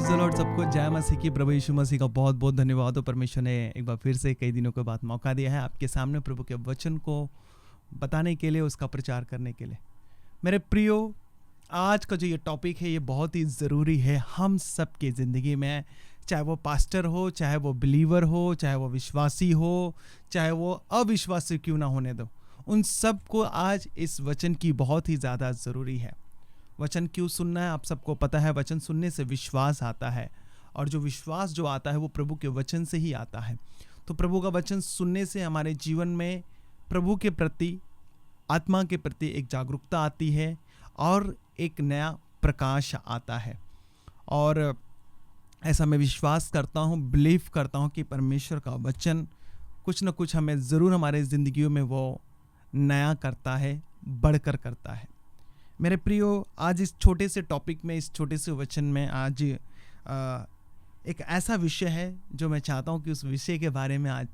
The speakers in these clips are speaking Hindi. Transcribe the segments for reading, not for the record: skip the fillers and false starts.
Praise the Lord. सबको जय मसीह की। प्रभु यीशु मसीह का बहुत बहुत धन्यवाद हो। परमेश्वर ने एक बार फिर से कई दिनों के बाद मौका दिया है आपके सामने प्रभु के वचन को बताने के लिए, उसका प्रचार करने के लिए। मेरे प्रियो, आज का जो ये टॉपिक है ये बहुत ही ज़रूरी है हम सब की ज़िंदगी में। चाहे वो पास्टर हो, चाहे वो बिलीवर हो, चाहे वो विश्वासी हो, चाहे वो अविश्वासी क्यों ना होने दो, उन सब को आज इस वचन की बहुत ही ज़्यादा ज़रूरी है। वचन क्यों सुनना है आप सबको पता है। वचन सुनने से विश्वास आता है, और जो विश्वास जो आता है वो प्रभु के वचन से ही आता है। तो प्रभु का वचन सुनने से हमारे जीवन में प्रभु के प्रति, आत्मा के प्रति एक जागरूकता आती है और एक नया प्रकाश आता है। और ऐसा मैं विश्वास करता हूँ, बिलीव करता हूँ कि परमेश्वर का वचन कुछ न कुछ हमें ज़रूर हमारे ज़िंदगियों में वो नया करता है, बढ़कर करता है। मेरे प्रियो, आज इस छोटे से टॉपिक में, इस छोटे से वचन में आज एक ऐसा विषय है जो मैं चाहता हूँ कि उस विषय के बारे में आज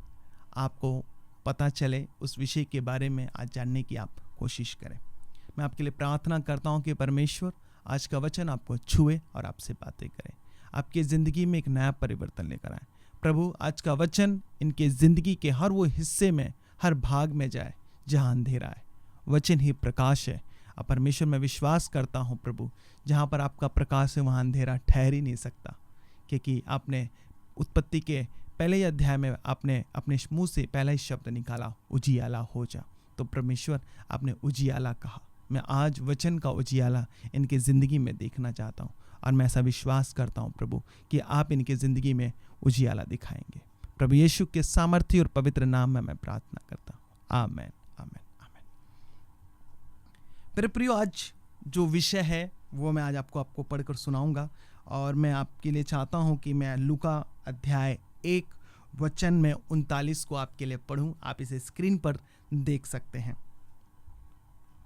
आपको पता चले, उस विषय के बारे में आज जानने की आप कोशिश करें। मैं आपके लिए प्रार्थना करता हूँ कि परमेश्वर आज का वचन आपको छुए और आपसे बातें करें, आपकी ज़िंदगी में एक नया परिवर्तन लेकर आए। प्रभु आज का वचन इनके ज़िंदगी के हर वो हिस्से में, हर भाग में जाए जहाँ अंधेरा है। वचन ही प्रकाश है। अब परमेश्वर मैं विश्वास करता हूँ प्रभु, जहाँ पर आपका प्रकाश है वहाँ अंधेरा ठहर ही नहीं सकता, क्योंकि आपने उत्पत्ति के पहले ही अध्याय में आपने अपने मुंह से पहला ही शब्द निकाला, उजियाला हो जा। तो परमेश्वर आपने उजियाला कहा। मैं आज वचन का उजियाला इनके ज़िंदगी में देखना चाहता हूँ, और मैं ऐसा विश्वास करता हूँ प्रभु कि आप इनके ज़िंदगी में उजियाला दिखाएंगे। प्रभु यीशु के सामर्थ्य और पवित्र नाम में मैं प्रार्थना करता हूँ, आमेन, आमेन, आमेन। मेरे प्रियो, आज जो विषय है वो मैं आज आपको पढ़कर सुनाऊंगा, और मैं आपके लिए चाहता हूँ कि मैं लूका अध्याय 1 वचन में 39 को आपके लिए पढ़ूं। आप इसे स्क्रीन पर देख सकते हैं।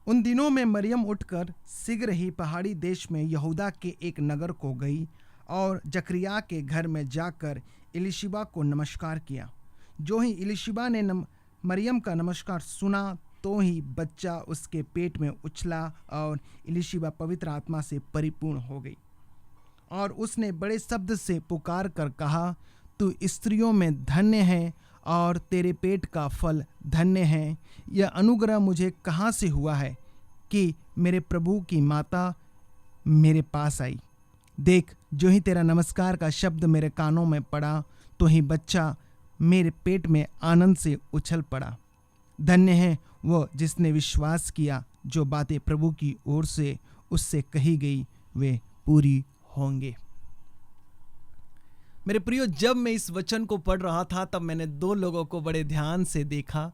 उन दिनों में मरियम उठकर शीघ्र ही पहाड़ी देश में यहूदा के एक नगर को गई और जकरिया के घर में जाकर इलिशिबा को नमस्कार किया। जो ही इलिशिबा ने मरियम का नमस्कार सुना तो ही बच्चा उसके पेट में उछला और इलिशिबा पवित्र आत्मा से परिपूर्ण हो गई, और उसने बड़े शब्द से पुकार कर कहा, तू स्त्रियों में धन्य है और तेरे पेट का फल धन्य है। यह अनुग्रह मुझे कहाँ से हुआ है कि मेरे प्रभु की माता मेरे पास आई। देख, जो ही तेरा नमस्कार का शब्द मेरे कानों में पड़ा तो ही बच्चा मेरे पेट में आनंद से उछल पड़ा। धन्य है वह जिसने विश्वास किया, जो बातें प्रभु की ओर से उससे कही गई वे पूरी होंगे। मेरे प्रियो, जब मैं इस वचन को पढ़ रहा था तब मैंने 2 लोगों को बड़े ध्यान से देखा,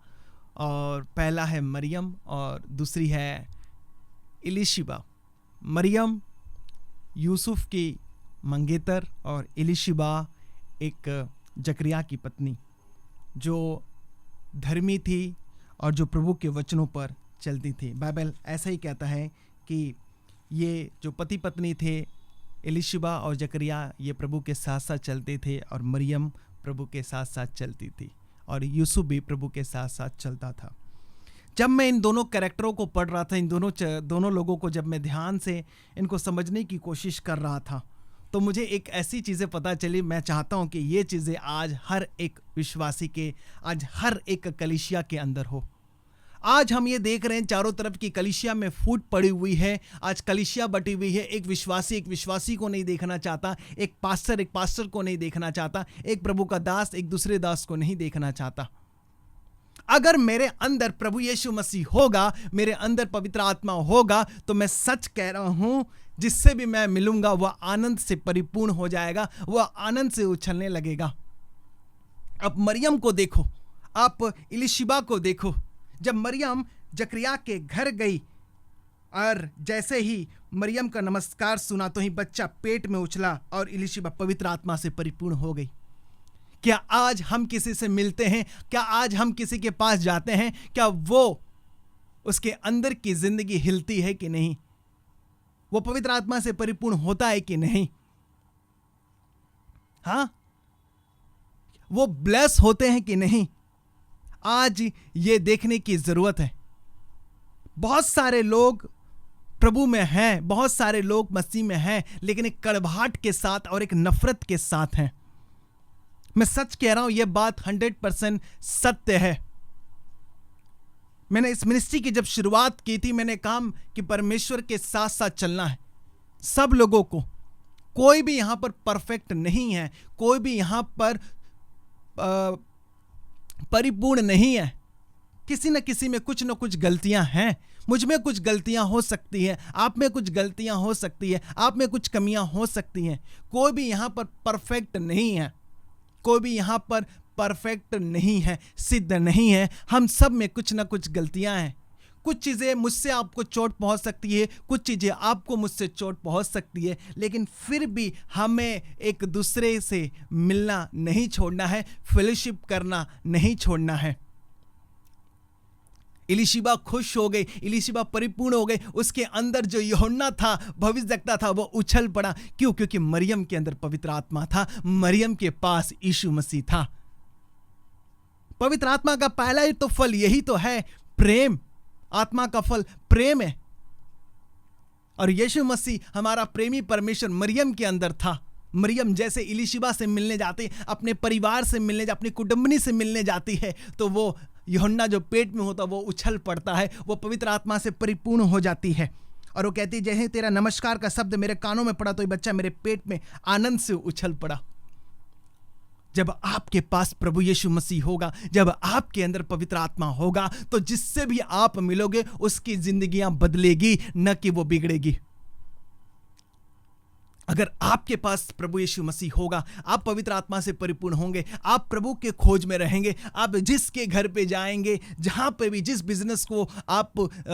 और पहला है मरियम और दूसरी है इलिशिबा। मरियम यूसुफ की मंगेतर और इलिशिबा एक जकरिया की पत्नी, जो धर्मी थी और जो प्रभु के वचनों पर चलती थी। बाइबल ऐसा ही कहता है कि ये जो पति पत्नी थे, इलिशिबा और जकरिया, ये प्रभु के साथ साथ चलते थे, और मरियम प्रभु के साथ साथ चलती थी, और यूसुफ भी प्रभु के साथ साथ चलता था। जब मैं इन दोनों कैरेक्टरों को पढ़ रहा था, इन दोनों लोगों को जब मैं ध्यान से इनको समझने की कोशिश कर रहा था, तो मुझे एक ऐसी चीज़ें पता चली। मैं चाहता हूँ कि ये चीज़ें आज हर एक विश्वासी के, आज हर एक कलीसिया के अंदर हो। आज हम ये देख रहे हैं चारों तरफ की कलीसिया में फूट पड़ी हुई है। आज कलीसिया बटी हुई है। एक विश्वासी को नहीं देखना चाहता, एक पास्टर को नहीं देखना चाहता, एक प्रभु का दास एक दूसरे दास को नहीं देखना चाहता। अगर मेरे अंदर प्रभु यीशु मसीह होगा, मेरे अंदर पवित्र आत्मा होगा, तो मैं सच कह रहा हूं, जिससे भी मैं मिलूंगा वह आनंद से परिपूर्ण हो जाएगा, वह आनंद से उछलने लगेगा। अब मरियम को देखो, आप इलिशिबा को देखो। जब मरियम जकरिया के घर गई और जैसे ही मरियम का नमस्कार सुना तो ही बच्चा पेट में उछला और इलिशिबा पवित्र आत्मा से परिपूर्ण हो गई। क्या आज हम किसी से मिलते हैं? क्या आज हम किसी के पास जाते हैं? क्या वो उसके अंदर की जिंदगी हिलती है कि नहीं? वो पवित्र आत्मा से परिपूर्ण होता है कि नहीं? हाँ, वो ब्लेस होते हैं कि नहीं? आज ये देखने की जरूरत है। बहुत सारे लोग प्रभु में हैं, बहुत सारे लोग मसीह में हैं, लेकिन एक कड़वाहट के साथ और एक नफरत के साथ हैं। मैं सच कह रहा हूं, यह बात 100% सत्य है। मैंने इस मिनिस्ट्री की जब शुरुआत की थी, मैंने कहा कि परमेश्वर के साथ साथ चलना है सब लोगों को। कोई भी यहां पर परफेक्ट नहीं है, कोई भी यहां पर परिपूर्ण नहीं है। किसी न किसी में कुछ न कुछ गलतियां हैं। मुझ में कुछ गलतियां हो सकती है, आप में कुछ गलतियां हो सकती है, आप में कुछ कमियां हो सकती हैं। कोई भी यहां पर परफेक्ट नहीं है, कोई भी यहां पर परफेक्ट नहीं है, सिद्ध नहीं है। हम सब में कुछ ना कुछ गलतियां हैं। कुछ चीज़ें मुझसे आपको चोट पहुंच सकती है, कुछ चीज़ें आपको मुझसे चोट पहुंच सकती है, लेकिन फिर भी हमें एक दूसरे से मिलना नहीं छोड़ना है, फेलोशिप करना नहीं छोड़ना है। इलीशिबा खुश हो गई, इलीशिबा परिपूर्ण हो गई। उसके अंदर जो यूहन्ना था, भविष्यवक्ता था, वो उछल पड़ा। क्यों? क्योंकि मरियम के अंदर पवित्र आत्मा था, मरियम के पास यीशु मसीह था। पवित्र आत्मा का पहला ही तो फल यही तो है, प्रेम। आत्मा का फल प्रेम है, और यीशु मसीह हमारा प्रेमी परमेश्वर मरियम के अंदर था। मरियम जैसे इलीशिबा से मिलने जाती, अपने परिवार से मिलने, अपनी कुटुंबनी से मिलने जाती है, तो वो यूहन्ना जो पेट में होता वो उछल पड़ता है, वो पवित्र आत्मा से परिपूर्ण हो जाती है। और वो कहती है, जैसे तेरा नमस्कार का शब्द मेरे कानों में पड़ा तो ये बच्चा मेरे पेट में आनंद से उछल पड़ा। जब आपके पास प्रभु यीशु मसीह होगा, जब आपके अंदर पवित्र आत्मा होगा, तो जिससे भी आप मिलोगे उसकी जिंदगियां बदलेगी, न कि वो बिगड़ेगी। अगर आपके पास प्रभु यीशु मसीह होगा, आप पवित्र आत्मा से परिपूर्ण होंगे, आप प्रभु के खोज में रहेंगे, आप जिसके घर पे जाएंगे, जहां पे भी, जिस बिजनेस को आप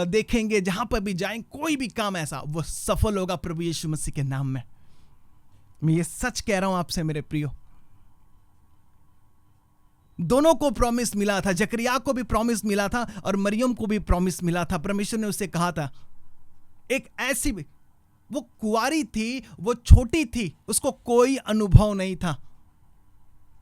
देखेंगे, जहां पर भी जाएंगे, कोई भी काम ऐसा वो सफल होगा प्रभु यीशु मसीह के नाम में। मैं ये सच कह रहा हूं आपसे मेरे प्रियो। दोनों को प्रॉमिस मिला था, जकरिया को भी प्रॉमिस मिला था और मरियम को भी प्रॉमिस मिला था। परमेश्वर ने उससे कहा था, एक ऐसी, वो कुंवारी थी, वो छोटी थी, उसको कोई अनुभव नहीं था।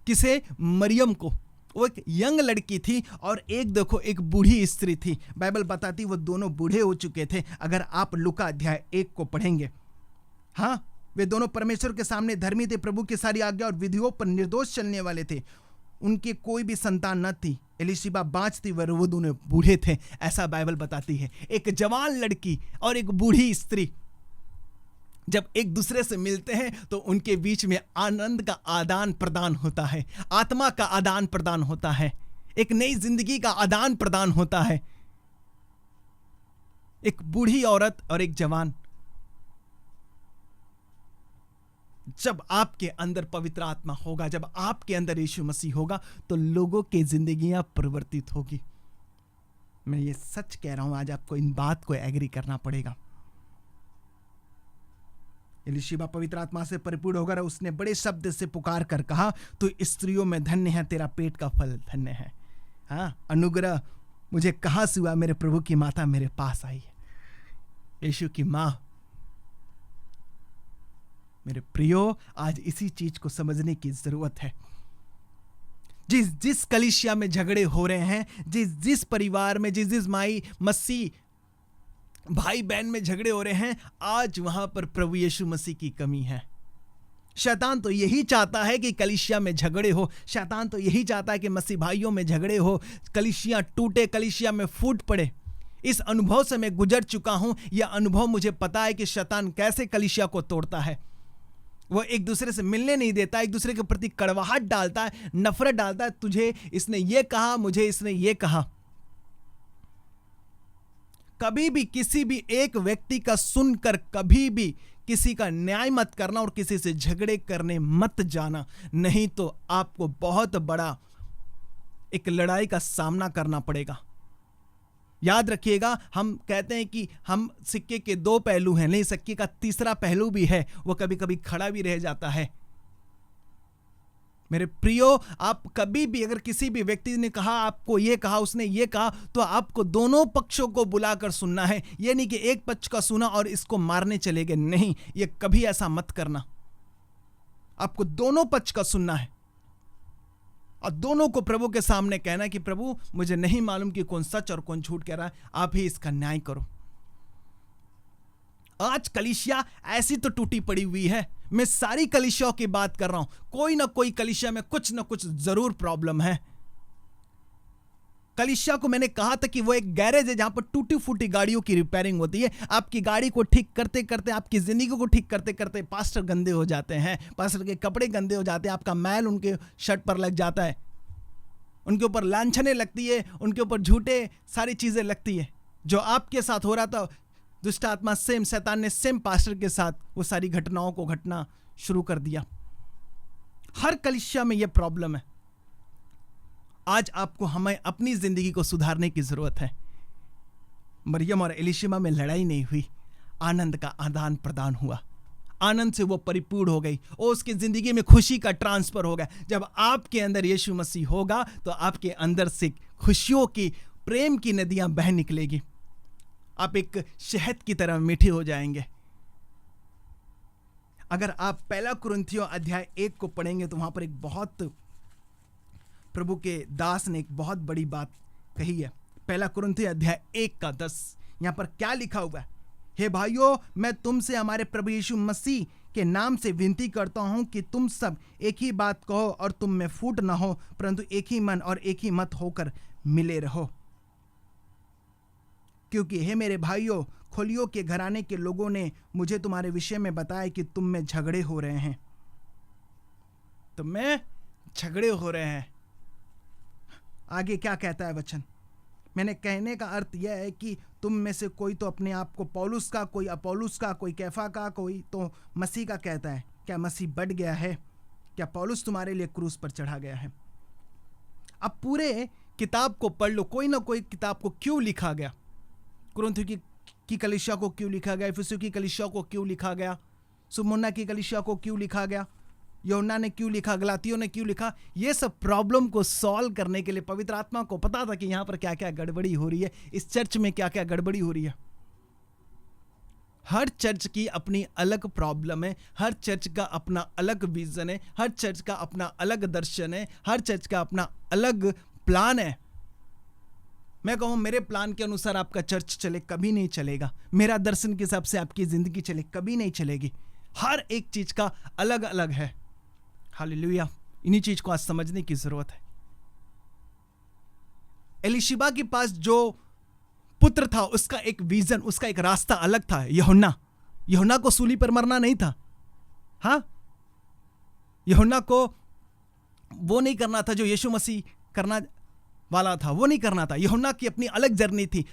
किसे? मरियम को। वो एक यंग लड़की थी और एक देखो एक बूढ़ी स्त्री थी। बाइबल बताती वो दोनों बूढ़े हो चुके थे। अगर आप लूका अध्याय 1 को पढ़ेंगे, हाँ, वे दोनों परमेश्वर के सामने धर्मी थे, प्रभु की सारी आज्ञा और विधियों पर निर्दोष चलने वाले थे। उनके कोई भी संतान न थी। एलिशिबा बाँच थी, वो दोनों बूढ़े थे, ऐसा बाइबल बताती है। एक जवान लड़की और एक बूढ़ी स्त्री जब एक दूसरे से मिलते हैं तो उनके बीच में आनंद का आदान प्रदान होता है, आत्मा का आदान प्रदान होता है, एक नई जिंदगी का आदान प्रदान होता है। एक बूढ़ी औरत और एक जवान। जब आपके अंदर पवित्र आत्मा होगा, जब आपके अंदर यीशु मसीह होगा, तो लोगों की जिंदगियां परिवर्तित होगी। मैं ये सच कह रहा हूं, आज आपको इन बात को एग्री करना पड़ेगा। एलीशिबा पवित्र आत्मा से परिपूर्ण होकर उसने बड़े शब्द से पुकार कर कहा, तू स्त्रियों में धन्य है, तेरा पेट का फल धन्य है। हाँ, अनुग्रह मुझे कहां से हुआ? मेरे प्रभु की माता मेरे पास आई है, यीशु की मां। मेरे प्रियो, आज इसी चीज को समझने की जरूरत है। जिस कलीसिया में झगड़े हो रहे हैं, जिस परिवार में, जिस माई मसीह भाई बहन में झगड़े हो रहे हैं, आज वहां पर प्रभु यीशु मसीह की कमी है। शैतान तो यही चाहता है कि कलीसिया में झगड़े हो, शैतान तो यही चाहता है कि मसीह भाइयों में झगड़े हो, कलीसिया टूटे, कलीसिया में फूट पड़े। इस अनुभव से मैं गुजर चुका हूं। यह अनुभव मुझे पता है कि शैतान कैसे कलीसिया को तोड़ता है। वो एक दूसरे से मिलने नहीं देता, एक दूसरे के प्रति कड़वाहट डालता है, नफरत डालता है। तुझे इसने ये कहा, मुझे इसने ये कहा। कभी भी किसी भी एक व्यक्ति का सुनकर कभी भी किसी का न्याय मत करना और किसी से झगड़े करने मत जाना, नहीं तो आपको बहुत बड़ा एक लड़ाई का सामना करना पड़ेगा। याद रखिएगा, हम कहते हैं कि हम सिक्के के दो पहलू हैं, नहीं, सिक्के का तीसरा पहलू भी है, वो कभी कभी खड़ा भी रह जाता है। मेरे प्रियो, आप कभी भी अगर किसी भी व्यक्ति ने कहा, आपको ये कहा, उसने ये कहा, तो आपको दोनों पक्षों को बुलाकर सुनना है। ये नहीं कि एक पक्ष का सुना और इसको मारने चले गए, नहीं, ये कभी ऐसा मत करना। आपको दोनों पक्ष का सुनना है और दोनों को प्रभु के सामने कहना कि प्रभु, मुझे नहीं मालूम कि कौन सच और कौन झूठ कह रहा है, आप ही इसका न्याय करो। आज कलीसिया ऐसी तो टूटी पड़ी हुई है, मैं सारी कलीसियाओं की बात कर रहा हूं, कोई ना कोई कलीसिया में कुछ ना कुछ जरूर प्रॉब्लम है। कलीसिया को मैंने कहा था कि वो एक गैरेज है जहां पर टूटी फूटी गाड़ियों की रिपेयरिंग होती है। आपकी गाड़ी को ठीक करते करते, आपकी जिंदगी को ठीक करते करते पास्टर गंदे हो जाते हैं, पास्टर के कपड़े गंदे हो जाते हैं, आपका मैल उनके शर्ट पर लग जाता है, उनके ऊपर लांछनें लगती है, उनके ऊपर झूठे सारी चीजें लगती है। जो आपके साथ हो रहा था, दुष्ट आत्मा सेम, शैतान ने सेम पास्टर के साथ वो सारी घटनाओं को घटना शुरू कर दिया। हर कलीसिया में यह प्रॉब्लम है। आज आपको हमें अपनी जिंदगी को सुधारने की जरूरत है। मरियम और एलिशिमा में लड़ाई नहीं हुई, आनंद का आदान प्रदान हुआ, आनंद से वो परिपूर्ण हो गई और उसकी जिंदगी में खुशी का ट्रांसफर हो गया। जब आपके अंदर यीशु मसीह होगा तो आपके अंदर से खुशियों की, प्रेम की नदियां बह निकलेगी। आप एक शहद की तरह मीठे हो जाएंगे। अगर आप पहला कुरिन्थियों अध्याय 1 को पढ़ेंगे तो वहां पर एक बहुत, प्रभु के दास ने एक बहुत बड़ी बात कही है। पहला कुरिन्थियों अध्याय 1 का 10, यहां पर क्या लिखा हुआ है? हे भाइयों, मैं तुमसे हमारे प्रभु यीशु मसीह के नाम से विनती करता हूं कि तुम सब एक ही बात कहो और तुम में फूट न हो, परंतु एक ही मन और एक ही मत होकर मिले रहो। क्योंकि हे मेरे भाइयों, खोलियो के घराने के लोगों ने मुझे तुम्हारे विषय में बताया कि तुम में झगड़े हो रहे हैं। तुम में झगड़े हो रहे हैं। आगे क्या कहता है वचन? मैंने कहने का अर्थ यह है कि तुम में से कोई तो अपने आप को पौलुस का, कोई अपोलुस का, कोई कैफा का, कोई तो मसीह का कहता है। क्या मसीह बढ़ गया है? क्या पौलुस तुम्हारे लिए क्रूस पर चढ़ा गया है? अब पूरे किताब को पढ़ लो, कोई ना कोई किताब को क्यों लिखा गया? कुरिन्थियों की कलीसिया को क्यों लिखा गया? इफिसियों की कलीसिया को क्यों लिखा गया? सुमुन्ना की कलीसिया को क्यों लिखा गया? यूहन्ना ने क्यों लिखा? गलातियों ने क्यों लिखा? ये सब प्रॉब्लम को सॉल्व करने के लिए पवित्र आत्मा को पता था कि यहां पर क्या क्या गड़बड़ी हो रही है, इस चर्च में क्या क्या गड़बड़ी हो रही है। हर चर्च की अपनी अलग प्रॉब्लम है, हर चर्च का अपना अलग विजन है, हर चर्च का अपना अलग दर्शन है, हर चर्च का अपना अलग प्लान है। मैं कहूं मेरे प्लान के अनुसार आपका चर्च चले, कभी नहीं चलेगा। मेरा दर्शन के हिसाब से आपकी जिंदगी चले, कभी नहीं चलेगी। हर एक चीज का अलग अलग है। हालेलुया। इन्हीं चीज को आज समझने की जरूरत है। एलिशिबा के पास जो पुत्र था उसका एक विजन, उसका एक रास्ता अलग था। यूहन्ना को सूली पर मरना नहीं था। हाँ, यूहन्ना को वो नहीं करना था जो यीशु मसीह करना वाला था, वो नहीं करना था। यूहन्ना की अपनी अलग जर्नी थी,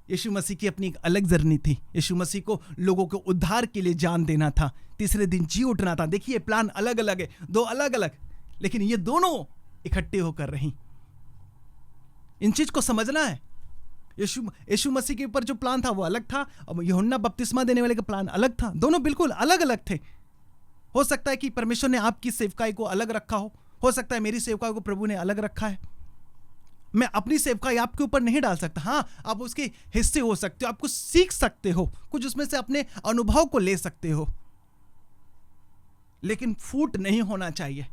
यीशु मसीह की अपनी एक अलग जर्नी थी। यीशु मसीह को लोगों को उद्धार के लिए जान देना था, तीसरे दिन जी उठना था। देखिए प्लान अलग अलग है, दो अलग अलग, लेकिन ये दोनों इकट्ठे होकर रही। इन चीज को समझना है। यीशु मसीह के ऊपर जो प्लान था वो अलग था, और यूहन्ना बपतिस्मा देने वाले का प्लान अलग था। दोनों बिल्कुल अलग अलग थे। हो सकता है कि परमेश्वर ने आपकी सेवकाई को अलग रखा हो सकता है मेरी सेवकाई को प्रभु ने अलग रखा है। मैं अपनी सेवकाई आपके ऊपर नहीं डाल सकता। हाँ, आप उसके हिस्से हो सकते हो, आप कुछ सीख सकते हो, कुछ उसमें से अपने अनुभव को ले सकते हो, लेकिन फूट नहीं होना चाहिए।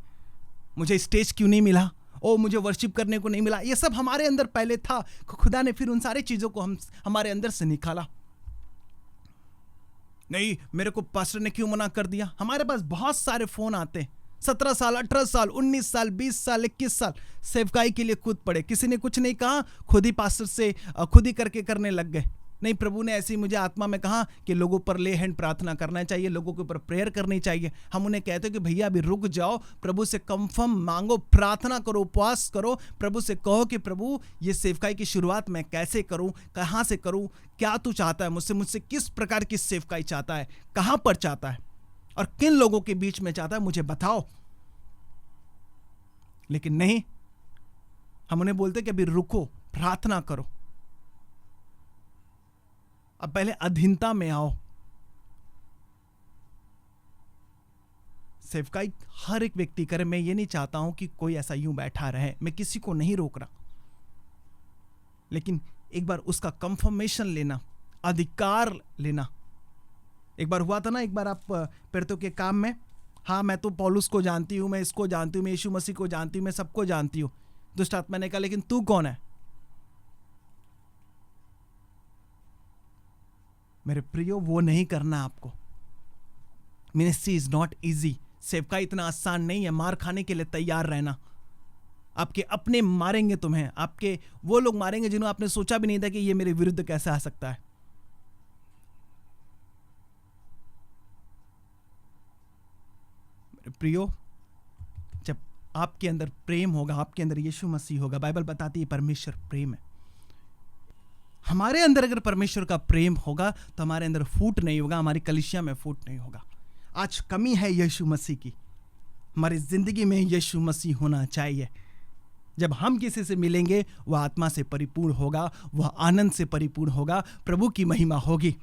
मुझे स्टेज क्यों नहीं मिला, ओ मुझे वर्शिप करने को नहीं मिला, ये सब हमारे अंदर पहले था। खुदा ने फिर उन सारी चीजों को हमारे अंदर से निकाला। नहीं, मेरे को पास्टर ने क्यों मना कर दिया? हमारे पास बहुत सारे फोन आते हैं। 17 साल, 18 साल, 19 साल, 20 साल, 21 साल सेवकाई के लिए कूद पड़े। किसी ने कुछ नहीं कहा, खुद ही पास्टर से खुद ही करने लग गए। नहीं, प्रभु ने ऐसे ही मुझे आत्मा में कहा कि लोगों पर ले हैंड प्रार्थना करना चाहिए, लोगों के ऊपर प्रेयर करनी चाहिए। हम उन्हें कहते हैं कि भैया अभी रुक जाओ, प्रभु से कंफर्म मांगो, प्रार्थना करो, उपवास करो, प्रभु से कहो कि प्रभु ये सेवकाई की शुरुआत मैं कैसे करूं, कहां से करूं, क्या तू चाहता है मुझसे किस प्रकार की सेवकाई चाहता है, कहां पर चाहता है और किन लोगों के बीच में चाहता है, मुझे बताओ। लेकिन नहीं, हम उन्हें बोलते कि अभी रुको, प्रार्थना करो, अब पहले अधीनता में आओ। सेवकाई हर एक व्यक्ति करे। मैं ये नहीं चाहता हूं कि कोई ऐसा यूं बैठा रहे, मैं किसी को नहीं रोक रहा, लेकिन एक बार उसका कंफर्मेशन लेना, अधिकार लेना। एक बार हुआ था ना, एक बार आप प्रेरितों के काम में, हाँ मैं तो पौलुस को जानती हूं, मैं इसको जानती हूं, मैं यीशु मसीह को जानती हूं, मैं सबको जानती हूं। दुष्ट आत्मा ने कहा लेकिन तू कौन है? मेरे प्रियो, वो नहीं करना आपको। Ministry is not easy. सेवका इतना आसान नहीं है। मार खाने के लिए तैयार रहना। आपके अपने मारेंगे तुम्हें, आपके वो लोग मारेंगे जिन्होंने आपने सोचा भी नहीं था कि ये मेरे विरुद्ध कैसे आ सकता है। मेरे प्रियो, जब आपके अंदर प्रेम होगा, आपके अंदर यीशु मसीह होगा, बाइबल बताती है परमेश्वर प्रेम है। हमारे अंदर अगर परमेश्वर का प्रेम होगा तो हमारे अंदर फूट नहीं होगा, हमारी कलीसिया में फूट नहीं होगा। आज कमी है यीशु मसीह की। हमारी जिंदगी में यीशु मसीह होना चाहिए। जब हम किसी से मिलेंगे वह आत्मा से परिपूर्ण होगा, वह आनंद से परिपूर्ण होगा, प्रभु की महिमा होगी।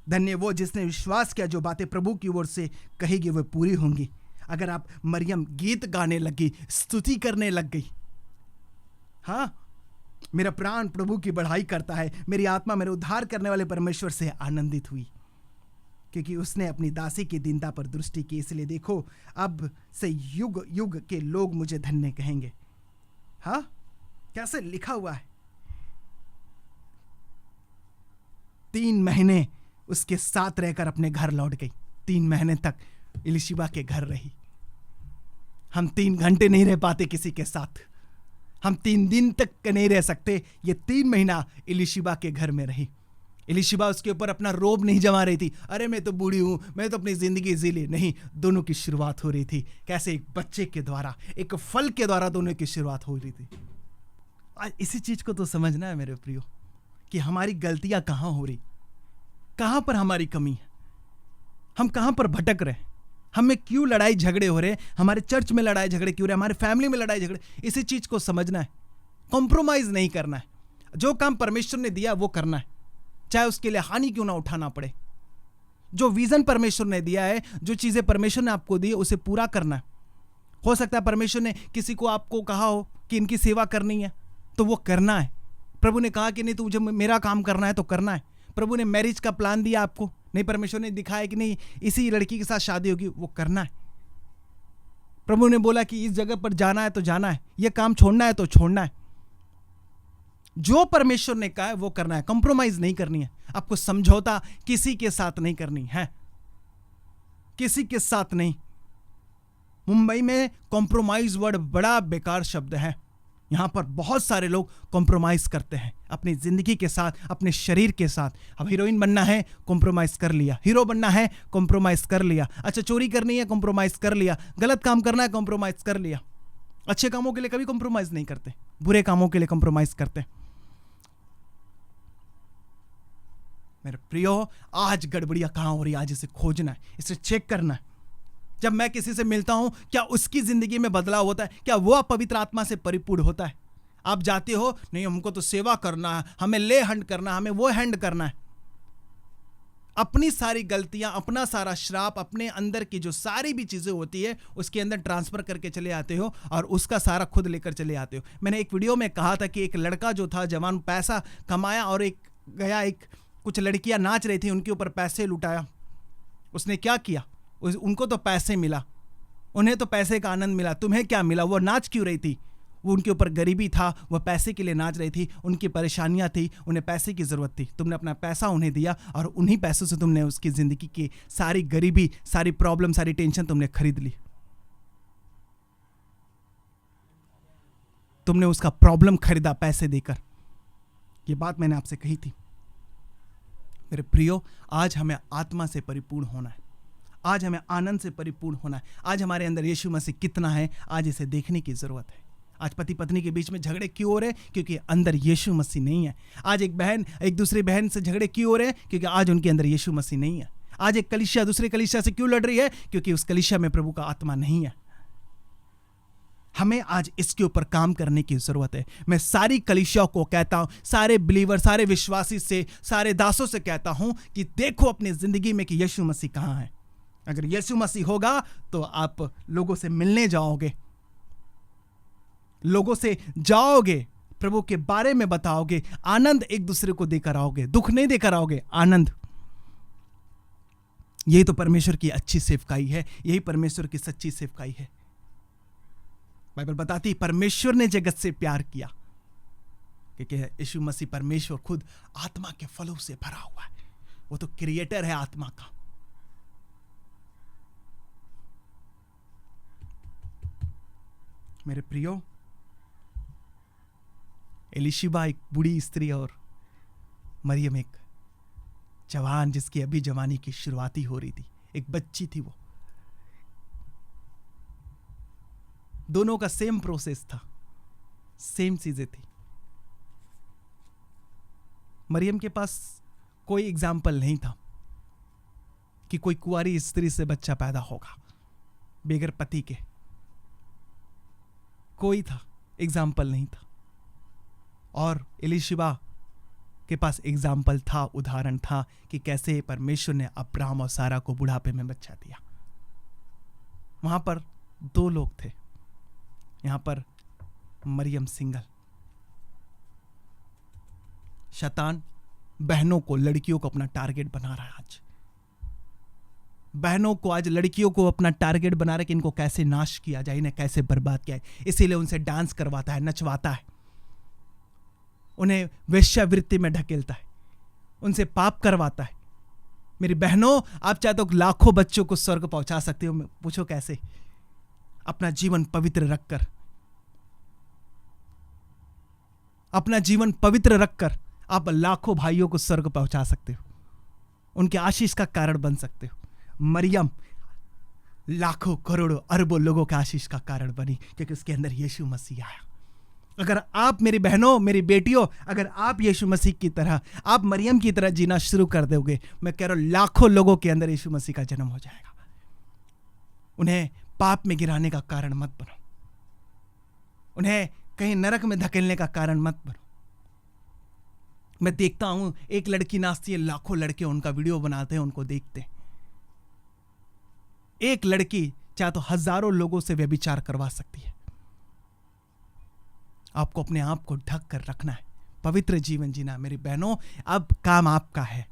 धन्य वो जिसने विश्वास किया, जो बातें प्रभु की ओर से कहेगी वह पूरी होंगी। अगर आप मरियम गीत गाने लगी, स्तुति करने लग गई, हाँ, मेरा प्राण प्रभु की बढ़ाई करता है, मेरी आत्मा मेरे उद्धार करने वाले परमेश्वर से आनंदित हुई, क्योंकि उसने अपनी दासी की दीनता पर दृष्टि की। इसलिए देखो, अब से युग युग के लोग मुझे धन्य कहेंगे। हाँ, कैसे लिखा हुआ है। 3 महीने उसके साथ रहकर अपने घर लौट गई। 3 महीने तक इलिशिबा के घर रही। हम 3 घंटे नहीं रह पाते किसी के साथ, हम 3 दिन तक नहीं रह सकते। ये 3 महीना इलिशिबा के घर में रही। इलिशिबा उसके ऊपर अपना रोब नहीं जमा रही थी, अरे मैं तो बूढ़ी हूं, मैं तो अपनी जिंदगी जी ली। नहीं, दोनों की शुरुआत हो रही थी। कैसे? एक बच्चे के द्वारा, एक फल के द्वारा दोनों की शुरुआत हो रही थी। आज इसी चीज को तो समझना है मेरे प्रियो, कि हमारी गलतियां कहां हो रही, कहां पर हमारी कमी है, हम कहां पर भटक रहे, हमें क्यों लड़ाई झगड़े हो रहे, हमारे चर्च में लड़ाई झगड़े क्यों रहे, हमारे फैमिली में लड़ाई झगड़े। इसी चीज को समझना है। कॉम्प्रोमाइज नहीं करना है। जो काम परमेश्वर ने दिया वो करना है, चाहे उसके लिए हानि क्यों ना उठाना पड़े। जो विजन परमेश्वर ने दिया है, जो चीजें परमेश्वर ने आपको दी, उसे पूरा करना है। हो सकता है परमेश्वर ने किसी को आपको कहा हो कि इनकी सेवा करनी है, तो वो करना है। प्रभु ने कहा कि नहीं, तुझे मेरा काम करना है तो करना है। प्रभु ने मैरिज का प्लान दिया आपको, नहीं, परमेश्वर ने दिखाया कि नहीं इसी लड़की के साथ शादी होगी, वो करना है। प्रभु ने बोला कि इस जगह पर जाना है तो जाना है, यह काम छोड़ना है तो छोड़ना है। जो परमेश्वर ने कहा है वो करना है। कंप्रोमाइज नहीं करनी है आपको। समझौता किसी के साथ नहीं करनी है, किसी के साथ नहीं। मुंबई में कॉम्प्रोमाइज वर्ड बड़ा बेकार शब्द है। यहां पर बहुत सारे लोग कॉम्प्रोमाइज करते हैं अपनी जिंदगी के साथ, अपने शरीर के साथ। अब हीरोइन बनना है, कॉम्प्रोमाइज कर लिया। हीरो बनना है, कॉम्प्रोमाइज कर लिया। अच्छा, चोरी करनी है, कॉम्प्रोमाइज कर लिया। गलत काम करना है, कॉम्प्रोमाइज कर लिया। अच्छे कामों के लिए कभी कॉम्प्रोमाइज नहीं करते, बुरे कामों के लिए कॉम्प्रोमाइज करते। मेरे प्रियो, आज गड़बड़ियां कहां हो रही है, आज इसे खोजना है, इसे चेक करना है। जब मैं किसी से मिलता हूं, क्या उसकी जिंदगी में बदलाव होता है? क्या वो पवित्र आत्मा से परिपूर्ण होता है? आप जाते हो, नहीं हमको तो सेवा करना है, हमें ले हैंड करना, हमें वो हैंड करना है। अपनी सारी गलतियां, अपना सारा श्राप, अपने अंदर की जो सारी भी चीजें होती है उसके अंदर ट्रांसफर करके चले आते हो और उसका सारा खुद लेकर चले आते हो। मैंने एक वीडियो में कहा था कि एक लड़का जो था जवान, पैसा कमाया और एक गया, एक कुछ लड़कियां नाच रही थी, उनके ऊपर पैसे लुटाया। उसने क्या किया? उनको तो पैसे मिला, उन्हें तो पैसे का आनंद मिला। तुम्हें क्या मिला? वो नाच क्यों रही थी? वो उनके ऊपर गरीबी था, वह पैसे के लिए नाच रही थी, उनकी परेशानियां थी, उन्हें पैसे की जरूरत थी। तुमने अपना पैसा उन्हें दिया और उन्हीं पैसों से तुमने उसकी जिंदगी की सारी गरीबी, सारी प्रॉब्लम, सारी टेंशन तुमने खरीद ली। तुमने उसका प्रॉब्लम खरीदा पैसे देकर। यह बात मैंने आपसे कही थी। मेरे प्रियो, आज हमें आत्मा से परिपूर्ण होना है, आज हमें आनंद से परिपूर्ण होना है। आज हमारे अंदर यीशु मसीह कितना है, आज इसे देखने की जरूरत है। आज पति पत्नी के बीच में झगड़े क्यों हो रहे हैं? क्योंकि अंदर यीशु मसीह नहीं है। आज एक बहन एक दूसरी बहन से झगड़े क्यों हो रहे हैं? क्योंकि आज उनके अंदर यीशु मसीह नहीं है। आज एक कलीसिया दूसरे कलीसिया से क्यों लड़ रही है? क्योंकि उस कलीसिया में प्रभु का आत्मा नहीं है। हमें आज इसके ऊपर काम करने की जरूरत है। मैं सारी कलीसिया को कहता हूं, सारे बिलीवर, सारे विश्वासी से, सारे दासों से कहता हूं कि देखो अपनी जिंदगी में कि यीशु मसीह कहां है। अगर यीशु मसीह होगा तो आप लोगों से मिलने जाओगे, लोगों से जाओगे, प्रभु के बारे में बताओगे, आनंद एक दूसरे को देकर आओगे, दुख नहीं देकर आओगे, आनंद। यही तो परमेश्वर की अच्छी सेवकाई है, यही परमेश्वर की सच्ची सेवकाई है। बाइबल बताती है परमेश्वर ने जगत से प्यार किया, क्योंकि यीशु मसीह परमेश्वर खुद आत्मा के फलों से भरा हुआ है। वो तो क्रिएटर है आत्मा का। मेरे प्रियो, एलिशिबा एक बूढ़ी स्त्री और मरियम एक जवान, जिसकी अभी जवानी की शुरुआती हो रही थी, एक बच्ची थी। वो दोनों का सेम प्रोसेस था, सेम चीजें थी। मरियम के पास कोई एग्जाम्पल नहीं था कि कोई कुंवारी स्त्री से बच्चा पैदा होगा बेगर पति के। कोई था, एग्जाम्पल नहीं था। और एलिशिबा के पास एग्जाम्पल था, उदाहरण था कि कैसे परमेश्वर ने अब्राहम और सारा को बुढ़ापे में बच्चा दिया। वहां पर दो लोग थे, यहां पर मरियम सिंगल। शैतान बहनों को, लड़कियों को अपना टारगेट बना रहा है। आज बहनों को, आज लड़कियों को अपना टारगेट बना रहा है कि इनको कैसे नाश किया जाए, इन्हें कैसे बर्बाद किया जाए। इसीलिए उनसे डांस करवाता है, नचवाता है, उन्हें वेश्यावृत्ति में ढकेलता है, उनसे पाप करवाता है। मेरी बहनों, आप चाहे तो लाखों बच्चों को स्वर्ग पहुंचा सकते हो। पूछो कैसे? अपना जीवन पवित्र रखकर, अपना जीवन पवित्र रखकर आप लाखों भाइयों को स्वर्ग पहुंचा सकते हो, उनके आशीष का कारण बन सकते हो। मरियम लाखों करोड़ों अरबों लोगों के आशीष का कारण बनी, क्योंकि उसके अंदर यीशु मसीह आया। अगर आप, मेरी बहनों, मेरी बेटियों, अगर आप यीशु मसीह की तरह, आप मरियम की तरह जीना शुरू कर दोगे, मैं कह रहा हूं लाखों लोगों के अंदर यीशु मसीह का जन्म हो जाएगा। उन्हें पाप में गिराने का कारण मत बनो, उन्हें कहीं नरक में धकेलने का कारण मत बनो। मैं देखता हूं एक लड़की नाचती है, लाखों लड़के उनका वीडियो बनाते हैं, उनको देखते हैं। एक लड़की चाहे तो हजारों लोगों से व्यभिचार करवा सकती है। आपको अपने आप को ढक कर रखना है, पवित्र जीवन जीना। मेरी बहनों, अब काम आपका है,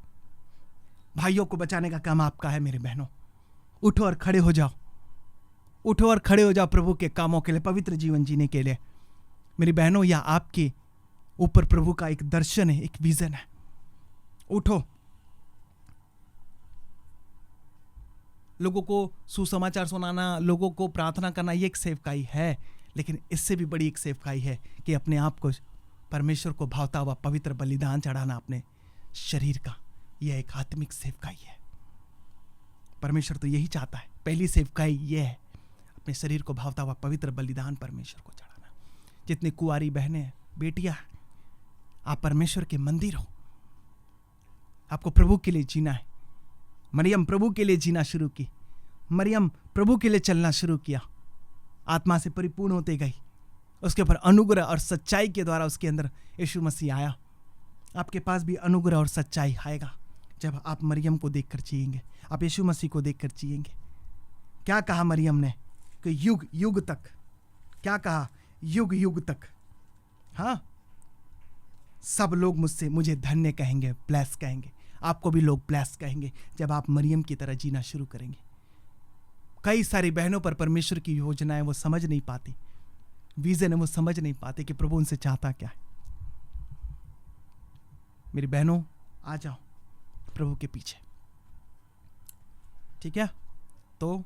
भाइयों को बचाने का काम आपका है। मेरी बहनों, उठो और खड़े हो जाओ, उठो और खड़े हो जाओ प्रभु के कामों के लिए, पवित्र जीवन जीने के लिए। मेरी बहनों, यह आपके ऊपर प्रभु का एक दर्शन है, एक विजन है। उठो। लोगों को सुसमाचार सुनाना, लोगों को प्रार्थना करना, यह एक सेवकाई है, लेकिन इससे भी बड़ी एक सेवकाई है कि अपने आप को परमेश्वर को भावता हुआ पवित्र बलिदान चढ़ाना अपने शरीर का। यह एक आत्मिक सेवकाई है। परमेश्वर तो यही चाहता है। पहली सेवकाई यह है, अपने शरीर को भावता हुआ पवित्र बलिदान परमेश्वर को चढ़ाना। जितनी कुंवारी बहनें, बेटियां, आप परमेश्वर के मंदिर हो, आपको प्रभु के लिए जीना है। मरियम प्रभु के लिए जीना शुरू की, मरियम प्रभु के लिए चलना शुरू किया, आत्मा से परिपूर्ण होते गई। उसके ऊपर अनुग्रह और सच्चाई के द्वारा उसके अंदर यीशु मसीह आया। आपके पास भी अनुग्रह और सच्चाई आएगा जब आप मरियम को देखकर जिएंगे, आप यीशु मसीह को देखकर जिएंगे। क्या कहा मरियम ने कि युग युग तक, क्या कहा? युग युग तक। हाँ, सब लोग मुझे धन्य कहेंगे, ब्लेस कहेंगे। आपको भी लोग ब्लेस कहेंगे जब आप मरियम की तरह जीना शुरू करेंगे। कई सारी बहनों पर परमेश्वर की योजना है, वो समझ नहीं पाती, विजन है, वो समझ नहीं पाते कि प्रभु उनसे चाहता क्या है। मेरी बहनों, आ जाओ प्रभु के पीछे, ठीक है? तो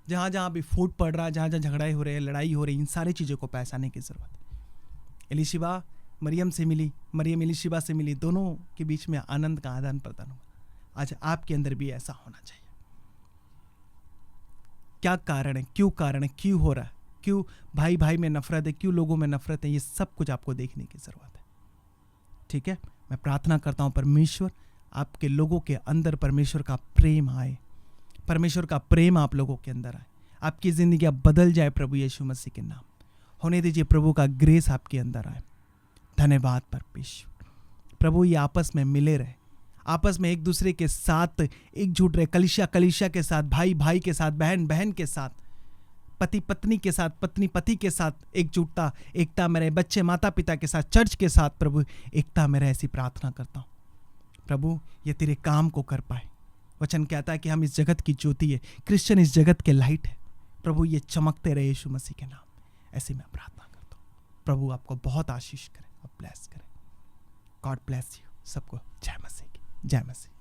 जहां जहां भी फूट पड़ रहा है, जहां जहां झगड़ाई हो रहे हैं, लड़ाई हो रही, इन सारी चीजों को पहचानने की जरूरत है। एलिशिबा मरियम से मिली, मरियम एलिशिबा से मिली, दोनों के बीच में आनंद का आदान प्रदान हुआ। आज आपके अंदर भी ऐसा होना चाहिए। क्या कारण है, क्यों हो रहा है, क्यों भाई भाई में नफरत है, क्यों लोगों में नफरत है, ये सब कुछ आपको देखने की जरूरत है। ठीक है, मैं प्रार्थना करता हूं परमेश्वर आपके लोगों के अंदर परमेश्वर का प्रेम आए, परमेश्वर का प्रेम आप लोगों के अंदर आए, आपकी जिंदगी अब बदल जाए प्रभु यीशु मसीह के नाम। होने दीजिए प्रभु का ग्रेस आपके अंदर आए। धन्यवाद परमेश्वर। प्रभु ये आपस में मिले रहे, आपस में एक दूसरे के साथ एकजुट रहे, कलीसिया के साथ, भाई भाई के साथ, बहन बहन के साथ, पति पत्नी के साथ, पत्नी पति के साथ एकजुटता, एकता में रहे, बच्चे माता पिता के साथ, चर्च के साथ प्रभु एकता में रहे। ऐसी प्रार्थना करता हूँ प्रभु, ये तेरे काम को कर पाए। वचन कहता है कि हम इस जगत की ज्योति है, क्रिश्चियन इस जगत के लाइट है। प्रभु ये चमकते रहे यीशु मसीह के नाम। ऐसे मैं प्रार्थना करता हूँ। प्रभु आपको बहुत आशीष करे और ब्लेस करे। गॉड ब्लेस यू सबको। जय मसीह की, जय मसीह।